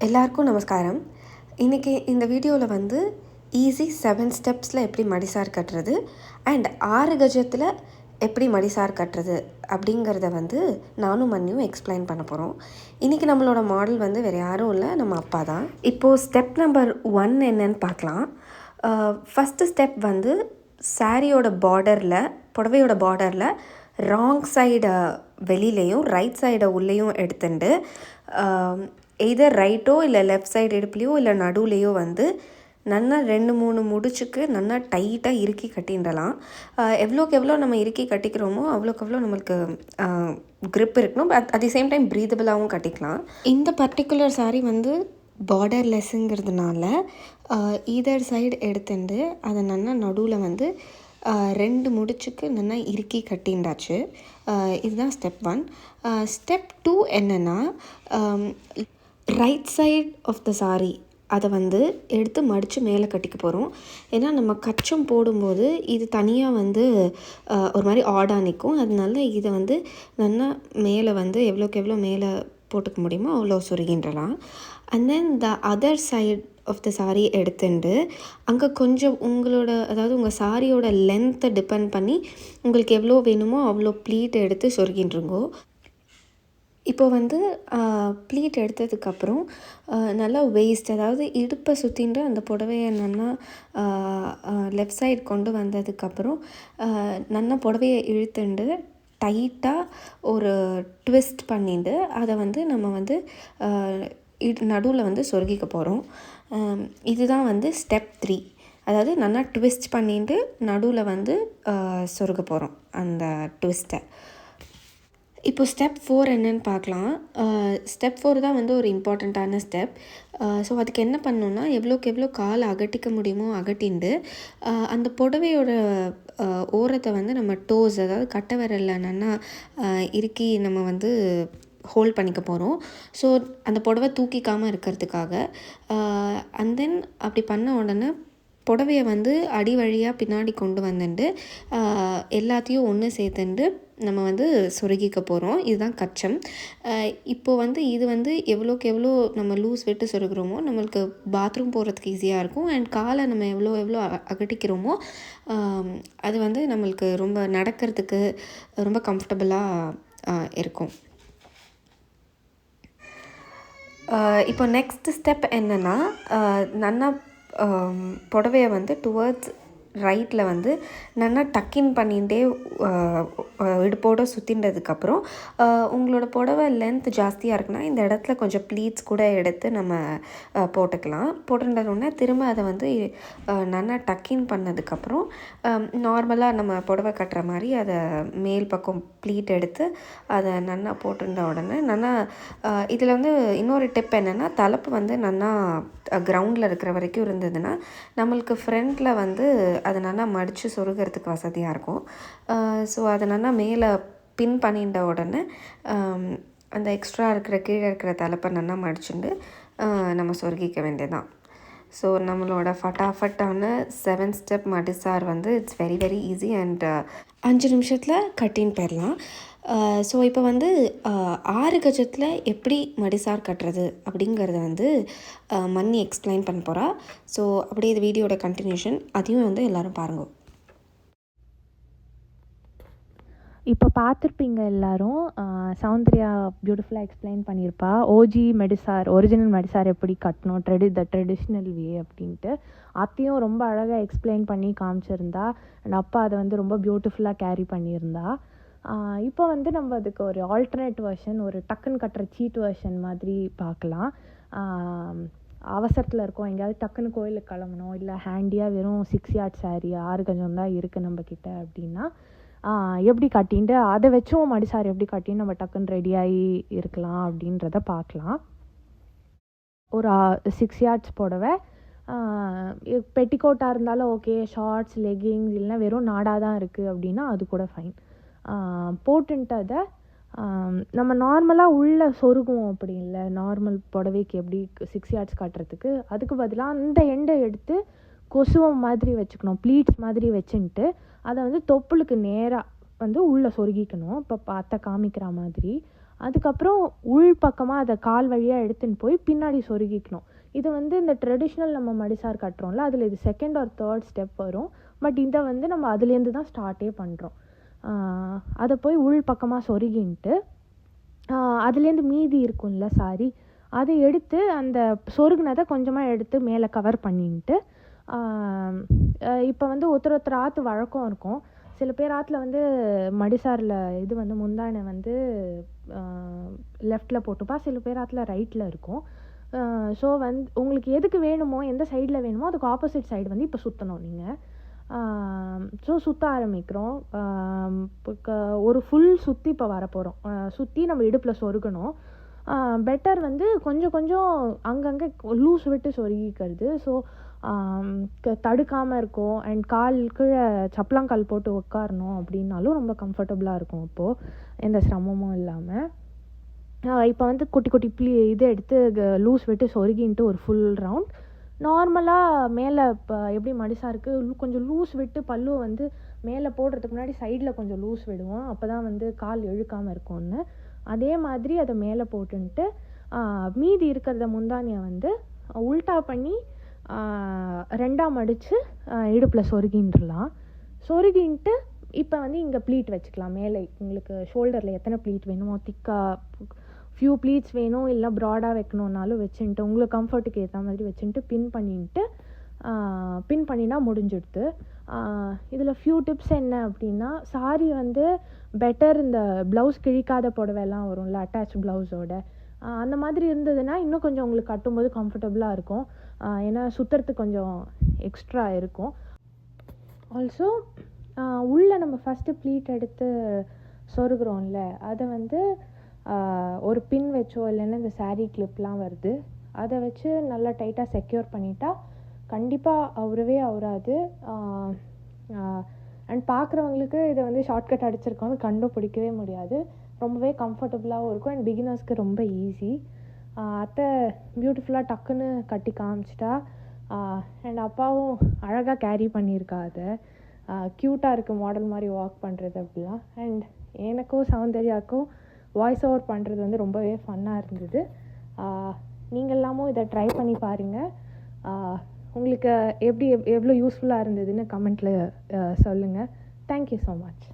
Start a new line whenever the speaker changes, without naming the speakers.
எல்லாருக்கும் நமஸ்காரம். இன்றைக்கி இந்த வீடியோவில் வந்து ஈஸி 7 ஸ்டெப்ஸில் எப்படி மடிசார் கட்டுறது அண்ட் 6 கஜத்தில் எப்படி மடிசார் கட்டுறது அப்படிங்கிறத வந்து நானும் மண்ணியும் எக்ஸ்பிளைன் பண்ண போகிறோம். இன்றைக்கி நம்மளோட மாடல் வந்து வேறு யாரும் இல்லை, நம்ம அப்பா தான். இப்போது ஸ்டெப் நம்பர் 1 என்னன்னு பார்க்கலாம். ஃபஸ்ட்டு ஸ்டெப் வந்து சாரியோட பார்டரில், புடவையோட பார்டரில் ராங் சைடை வெளியிலையும் ரைட் சைடை உள்ளேயும் எடுத்துட்டு எதர் ரைட்டோ இல்லை லெஃப்ட் சைடு இடுப்புலையோ இல்லை நடுவுலையோ வந்து நல்லா 2-3 முடிச்சுக்கு நல்லா டைட்டாக இறுக்கி கட்டிடலாம். எவ்வளோக்கு எவ்வளோ நம்ம இறுக்கி கட்டிக்கிறோமோ அவ்வளோக்கு எவ்வளோ நம்மளுக்கு க்ரிப் இருக்கணும். அட் தி சேம் டைம் ப்ரீதபிளாகவும் கட்டிக்கலாம். இந்த பர்டிகுலர் சாரீ வந்து பார்டர்லெஸ்ஸுங்கிறதுனால ஈதர் சைடு எடுத்துட்டு அதை நல்லா நடுவில் வந்து 2 முடிச்சுக்கு நல்லா இறுக்கி கட்டிண்டாச்சு. இதுதான் ஸ்டெப் 1. ஸ்டெப் 2 என்னென்னா, right side of the sari அதை வந்து எடுத்து மடித்து மேலே கட்டிக்க போகிறோம். ஏன்னா நம்ம கச்சம் போடும்போது இது தனியாக வந்து ஒரு மாதிரி ஆடாக நிற்கும். அதனால இதை வந்து நல்லா மேலே வந்து எவ்வளோக்கு எவ்வளோ மேலே போட்டுக்க முடியுமோ அவ்வளோ சொருகின்றலாம். And then the other side of the sari எடுத்துட்டு அங்கே கொஞ்சம் உங்களோட, அதாவது உங்கள் சாரியோட லென்த்தை டிபெண்ட் பண்ணி உங்களுக்கு எவ்வளோ வேணுமோ அவ்வளோ ப்ளீட் எடுத்து சொருகின்றுங்கோ. இப்போது வந்து ப்ளீட் எடுத்ததுக்கப்புறம் நல்லா வெயிஸ்ட், அதாவது இடுப்பை சுற்றிட்டு அந்த புடவையை நல்லா லெஃப்ட் சைடு கொண்டு வந்ததுக்கப்புறம் நல்லா புடவையை இழுத்துண்டு டைட்டாக ஒரு ட்விஸ்ட் பண்ணிட்டு அதை வந்து நம்ம வந்து நடுவில் வந்து சொருகிக்க போகிறோம். இதுதான் வந்து ஸ்டெப் 3. அதாவது நல்லா ட்விஸ்ட் பண்ணிட்டு நடுவில் வந்து சொருக போகிறோம் அந்த ட்விஸ்ட்டை. இப்போ ஸ்டெப் 4 என்னன்னு பார்க்கலாம். ஸ்டெப் 4 தான் வந்து ஒரு இம்பார்ட்டண்ட்டான ஸ்டெப். ஸோ அதுக்கு என்ன பண்ணணுன்னா, எவ்வளோக்கு எவ்வளோ காலை அகட்டிக்க முடியுமோ அகட்டிண்டு அந்த புடவையோட ஓரத்தை வந்து நம்ம டோஸ், அதாவது கட்டை விரலில் நல்லா இறுக்கி நம்ம வந்து ஹோல்ட் பண்ணிக்க போகிறோம். ஸோ அந்த புடவை தூக்கிக்காமல் இருக்கிறதுக்காக. அண்ட் தென் அப்படி பண்ண உடனே புடவையை வந்து அடி வழியாக பின்னாடி கொண்டு வந்துட்டு எல்லாத்தையும் ஒன்று சேர்த்துண்டு நம்ம வந்து சொருகிக்க போகிறோம். இதுதான் கச்சம். இப்போது வந்து இது வந்து எவ்வளோக்கு எவ்வளோ நம்ம லூஸ் விட்டு சொருகிறோமோ நம்மளுக்கு பாத்ரூம் போகிறதுக்கு ஈஸியாக இருக்கும். அண்ட் காலை நம்ம எவ்வளோ எவ்வளோ அகட்டிக்கிறோமோ அது வந்து நம்மளுக்கு ரொம்ப நடக்கிறதுக்கு ரொம்ப கம்ஃபர்டபுளாக இருக்கும். இப்போ நெக்ஸ்ட் ஸ்டெப் என்னென்னா, நல்லா புடவையை வந்து டுவர்ட்ஸ் ரைட்டில் வந்து நல்லா டக்கின் பண்ணிகிட்டே இடுப்போடு சுற்றின்றதுக்கப்புறம் உங்களோட புடவை லென்த் ஜாஸ்தியாக இருக்குன்னா இந்த இடத்துல கொஞ்சம் ப்ளீட்ஸ் கூட எடுத்து நம்ம போட்டுக்கலாம். போட்டுட்டோன்னே திரும்ப அதை வந்து நல்லா டக்கின் பண்ணதுக்கப்புறம் நார்மலாக நம்ம புடவை கட்டுற மாதிரி அதை மேல் பக்கம் ப்ளீட் எடுத்து அதை நல்லா போட்டுட்ட உடனே நல்லா இதில் வந்து இன்னொரு டிப் என்னென்னா, தலைப்பு வந்து நல்லா கிரவுண்டில் இருக்கிற வரைக்கும் இருந்ததுன்னா நம்மளுக்கு ஃப்ரண்ட்டில் வந்து அதை நல்லா மடித்து சொருகிறதுக்கு வசதியாக இருக்கும். ஸோ அதை நல்லா மேலே பின் பண்ணிட்ட உடனே அந்த எக்ஸ்ட்ரா இருக்கிற கீழே இருக்கிற தலைப்பை நல்லா மடிச்சுட்டு நம்ம சொருகிக்க வேண்டியதான். ஸோ நம்மளோட ஃபட்டாஃபட்டான 7 ஸ்டெப் மடிசார் வந்து it's very very easy and 5 நிமிஷத்தில் கட்டின்னு போயிடலாம். ஸோ இப்போ வந்து 6 கஜத்தில் எப்படி மடிசார் கட்டுறது அப்படிங்கிறத வந்து மன்னி எக்ஸ்பிளைன் பண்ண போகிறா. ஸோ அப்படியே இது வீடியோட கண்டினியூஷன், அதையும் வந்து எல்லோரும் பாருங்கள்.
இப்போ பார்த்துருப்பீங்க எல்லோரும், சௌந்தர்யா பியூட்டிஃபுல்லாக எக்ஸ்பிளைன் பண்ணியிருப்பா ஓஜி மெடிசார், ஒரிஜினல் மெடிசார் எப்படி கட்டணும், த ட்ரெடிஷ்னல் வே அப்படின்ட்டு. அத்தையும் ரொம்ப அழகாக எக்ஸ்பிளைன் பண்ணி காமிச்சிருந்தா. அண்ட் அப்பா அதை வந்து ரொம்ப பியூட்டிஃபுல்லாக கேரி பண்ணியிருந்தா. இப்போ வந்து நம்ம அதுக்கு ஒரு ஆல்டர்னேட் வெர்ஷன், ஒரு டக்குன்னு கட்டுற சீட் வெர்ஷன் மாதிரி பார்க்கலாம். அவசரத்தில் இருக்கோம், எங்கேயாவது டக்குன்னு கோயிலுக்கு கிளம்பணும், இல்லை ஹேண்டியாக வெறும் 6 யார்ட் சாரீ 6 கஜம் தான் இருக்குது நம்மக்கிட்ட அப்படின்னா எப்படி கட்டின்ட்டு அதை வச்சும் மடிசார் எப்படி கட்டின்னு நம்ம டக்குன்னு ரெடியாகி இருக்கலாம் அப்படின்றத பார்க்கலாம். ஒரு 6 யார்ட்ஸ் புடவை, பெட்டிக்கோட்டாக இருந்தாலும் ஓகே, ஷார்ட்ஸ், லெகிங்ஸ் இல்லைனா வெறும் நாடாக தான் இருக்குது அப்படின்னா அது கூட ஃபைன். போட்டுன்ட்டு அதை நம்ம நார்மலாக உள்ளே சொருகுவோம் அப்படி இல்லை, நார்மல் புடவைக்கு எப்படி 6 யார்ட்ஸ் கட்டுறதுக்கு அதுக்கு பதிலாக அந்த எண்டை எடுத்து கொசுவம் மாதிரி வச்சுக்கணும், ப்ளீட்ஸ் மாதிரி வச்சுன்ட்டு அதை வந்து தொப்புளுக்கு நேராக வந்து உள்ளே சொருகிக்கணும். இப்போ பார்த்த காமிக்கிற மாதிரி அதுக்கப்புறம் உள் பக்கமாக அதை கால் வழியாக எடுத்துன்னு போய் பின்னாடி சொருகிக்கணும். இது வந்து இந்த ட்ரெடிஷ்னல் நம்ம மடிசார் கட்டுறோம்ல, அதில் இது செகண்ட் ஆர் தேர்ட் ஸ்டெப் வரும். பட் இதை வந்து நம்ம அதுலேருந்து தான் ஸ்டார்ட்டே பண்ணுறோம். அதை போய் உள் பக்கமாக சொருகின்ட்டு அதுலேருந்து மீதி இருக்கும்ல சாரி, அதை எடுத்து அந்த சொருகுனதை கொஞ்சமாக எடுத்து மேலே கவர் பண்ணின்ட்டு இப்போ வந்து ஒருத்தர் ஆற்று வழக்கம் இருக்கும். சில பேர் ஆற்றுல வந்து மடிசாரில் இது வந்து முந்தானை வந்து லெஃப்டில் போட்டுப்பா, சில பேர் ஆற்றுல ரைட்டில் இருக்கும். ஸோ வந்து உங்களுக்கு எதுக்கு வேணுமோ, எந்த சைடில் வேணுமோ அதுக்கு ஆப்போசிட் சைடு வந்து இப்போ சுற்றணும் நீங்கள். ஸோ சுற்ற ஆரம்பிக்கிறோம். ஒரு ஃபுல் சுற்றி இப்போ வரப்போகிறோம். சுற்றி நம்ம இடுப்பில் சொருகணும். பெட்டர் வந்து கொஞ்சம் கொஞ்சம் அங்கங்கே லூஸ் விட்டு சொருகிக்கிறது. ஸோ தடுக்காமல் இருக்கும். அண்ட் கால் கீழே சப்பலாங்கால் போட்டு உட்காரணும் அப்படின்னாலும் ரொம்ப கம்ஃபர்டபுளாக இருக்கும். அப்போது எந்த சிரமமும் இல்லாமல் இப்போ வந்து குட்டி குட்டி இது எடுத்து லூஸ் விட்டு சொருகின்ட்டு ஒரு ஃபுல் ரவுண்ட் நார்மலாக மேலே இப்போ எப்படி மடிசாருக்கு கொஞ்சம் லூஸ் விட்டு பல்லுவை வந்து மேலே போடுறதுக்கு முன்னாடி சைடில் கொஞ்சம் லூஸ் விடுவோம். அப்போ தான் வந்து கால் இழுக்காமல் இருக்கும்னு. அதே மாதிரி அதை மேலே போட்டுன்ட்டு மீதி இருக்கிறத முந்தானியை வந்து உல்ட்டா பண்ணி ரெண்டாக மடித்து இடுப்பில் சொருகின்றலாம். சொருகின்ட்டு இப்போ வந்து இங்கே ப்ளீட் வச்சுக்கலாம். மேலே உங்களுக்கு ஷோல்டரில் எத்தனை ப்ளீட் வேணுமோ, திக்காக ஃபியூ ப்ளீட்ஸ் வேணும் இல்லை ப்ராடாக வைக்கணுன்னாலும் வச்சுன்ட்டு உங்களுக்கு கம்ஃபர்ட்டுக்கு ஏற்ற மாதிரி வச்சுன்ட்டு பின் பண்ணினா முடிஞ்சிடுது. இதில் ஃபியூ டிப்ஸ் என்ன அப்படின்னா, சாரி வந்து பெட்டர் இந்த ப்ளவுஸ் கிழிக்காத புடவைலாம் வரும்ல அட்டாச் ப்ளவுஸோட, அந்த மாதிரி இருந்ததுன்னா இன்னும் கொஞ்சம் உங்களுக்கு கட்டும்போது கம்ஃபர்டபுளாக இருக்கும். ஏன்னா சுற்றுறதுக்கு கொஞ்சம் எக்ஸ்ட்ரா இருக்கும். ஆல்சோ உள்ளே நம்ம ஃபஸ்ட்டு ப்ளீட் எடுத்து சொருகிறோம்ல, அதை வந்து ஒரு பின் வச்சோ இல்லைன்னா இந்த சாரீ கிளிப்லாம் வருது, அதை வச்சு நல்லா டைட்டாக செக்யூர் பண்ணிட்டா கண்டிப்பாக அவராது. அண்ட் பார்க்குறவங்களுக்கு இதை வந்து ஷார்ட்கட் அடிச்சிருக்கோன்னு கண்டுபிடிக்கவே முடியாது. ரொம்பவே கம்ஃபர்டபுளாகவும் இருக்கும். அண்ட் பிகினர்ஸ்க்கு ரொம்ப ஈஸி. அத்தை பியூட்டிஃபுல்லாக டக்குன்னு கட்டி காமிச்சிட்டா. அண்ட் அப்பாவும் அழகாக கேரி பண்ணியிருக்கா. அதை க்யூட்டாக இருக்குது மாடல் மாதிரி வாக் பண்ணுறது அப்படிலாம். அண்ட் எனக்கும் சௌந்தர்யாவுக்கும் வாய்ஸ் ஓவர் பண்ணுறது வந்து ரொம்பவே ஃபன்னாக இருந்தது. நீங்கள் எல்லாமும் இதை ட்ரை பண்ணி பாருங்கள். உங்களுக்கு எவ்வளோ யூஸ்ஃபுல்லாக இருந்ததுன்னு கமெண்ட்டில் சொல்லுங்கள். Thank you so much.